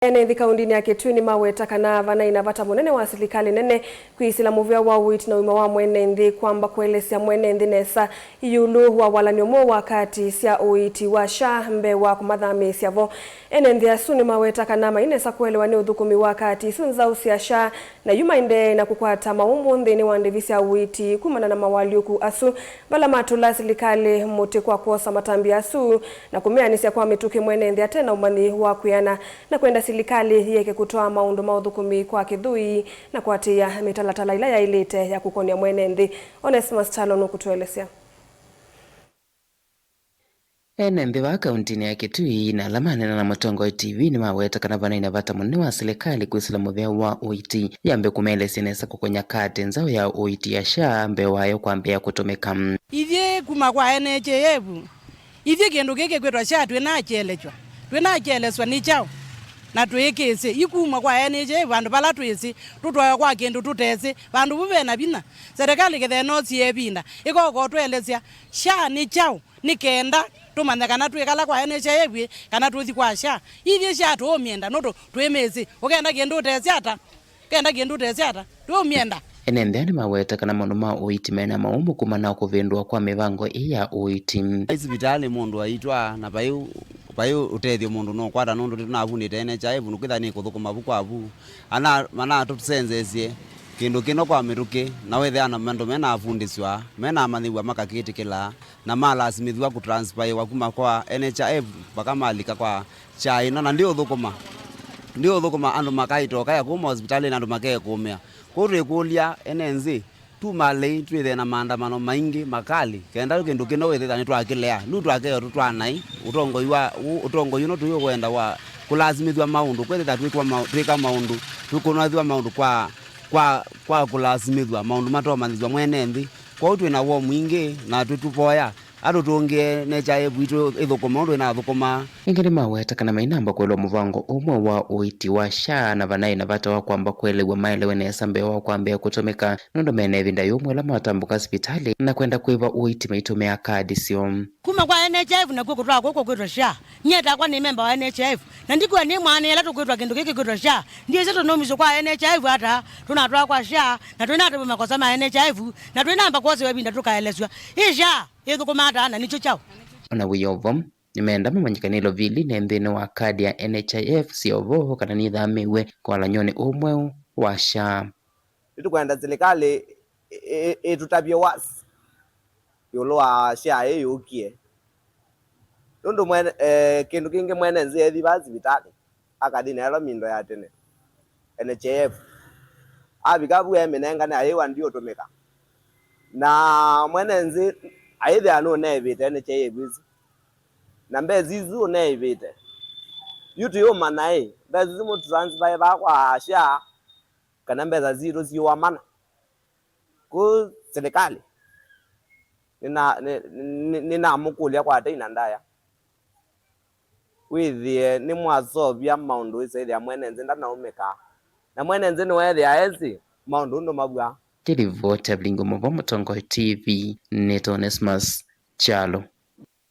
Enenthi kauntini ya Kitui nimaweta kana vanai na vata munene wa silikali nene kwisila muvea wa Uiiti na uima wa mwenenthi kwamba kuelesya mwenenthi nesa yiulu wa walanio mweu wakati sya Uiiti wa mbee wa kumathamiiw'a vo. Enenthi asu nimaweta kana mainesa kuelewa ni uthukumi wakati isu nzau sya na yumainde na kukwata maumu nthini wa ndivi sya Uiiti kumana na mawaliuku asu vala matula silikali muti kwa kuosa matambi asu na kumeanisya kwa mituki mwenenthi atena umani wa kuyana na kwenda silikali yeke kutoa maundu ma uthukumi kwa Kitui na kwatia mitalatala ila ya ilite ya kukonia mwenenthi. Onesmus nukutuelesya. Enenthi wa kauntini ya Kitui na alamanena na Muvango TV nimaweta kana vanai na vata munene wa silikali kwisila muvea wa Uiiti yambe kumelesya nesa kukonya kati nzao ya Uiiti ya mbee wayo kwamba ya kutumika. Ithie kuma kwa NHIF ithie kindu giki kwitwa twinacheleswa ni chao na twikisi ikuma kwa NHIF vandu vala twisi tutwaya kwa kindu tutesi vandu vuve na vina serikali kitheno sie vinda ikoko twelesya ni chao ni kenda tumanya kana twikala kwa NHIF kana tuthi kwa ithie tuomienda noto twimisi ukenda kindu utesi ata tuomienda. Enenthi nimaweta kana maundu ma Uiiti mena maumu kumana kuvindua kwa mivango ya Uiiti. Hospitali mundu aitwa na payu utethio mundu no kwata nundu tunavunite NHIF nukwitha ni kuthukuma bukwabu mana tusenzesie kindu kino kwa mituki na wethe ana mandu mena afundiswa mena amathiwa makakitikila na malasimithwa ku transfer kuma kwa NHIF mpaka malika kwa ino na ndio thukuma andu makaitoka ya kuma hospitali na andu makekumia kuri kulia Enenthi tumalei twithe na maandamano maingi makali kenda kindu kino wethe ni twakilea nu twakeo tutwanai utongo yuno tuyo kwenda wa kulasimithwa maundu kwethe twika maundu tukunathwa maundu kwa kulasimithwa maundu matomanithwa mwenenthi kwa twina wo mwingi na tutupoya atu tungie NHIF itu ithukuma undu ina thukuma ingi nimaweta kana mainamba kuelewa muvango umwe wa Uiiti wa na vanai na vata wa kwamba kuelewa maelewe nesa mbee wa kwamba ya kutumika nundu mene vinda yumwe la matambuka hospitali na kwenda kuiva Uiiti maitumia kadi sio kuma kwa NHIF na kukutoa kwitwa nyeta kwa ni member wa NHIF na ndikuwa ni mwana ela tukwitwa kindu kiki kwitwa ndiye zetu nomiso kwa NHIF hata tunatoa kwa na tunatuma makosa ma NHIF na tunamba kwa sewe vinda tukaeleswa ithukuma na nicho chao ona wiyovo nimeenda mamanyikanilo vili na nthini wa kadi ya NHIF siovo kana nithamiiw'e kwa walanio umwe wa tukwenda silikali itutavye wasi yiulu wa yukie nundu kindu kingi mwenenthi ethi va sivitali akadini elo mindo ya tene NHIF avika vu eminengane aiwa ndio tumika na mwenenthi aithi anu nevite NHIF na mbee zizu nevite yutu yumanai mbee zimu transfer va kwa kana mbeza ziru ziwa mana ku silikali nina mukulia kwa ate inandaya withie ni mwasovya maundu isaithi ya mwenenthi ndanaumika na mwenenthi ni wethi aesi maundu ndo mabwa Tilivota blingo Muvango TV Onesmus.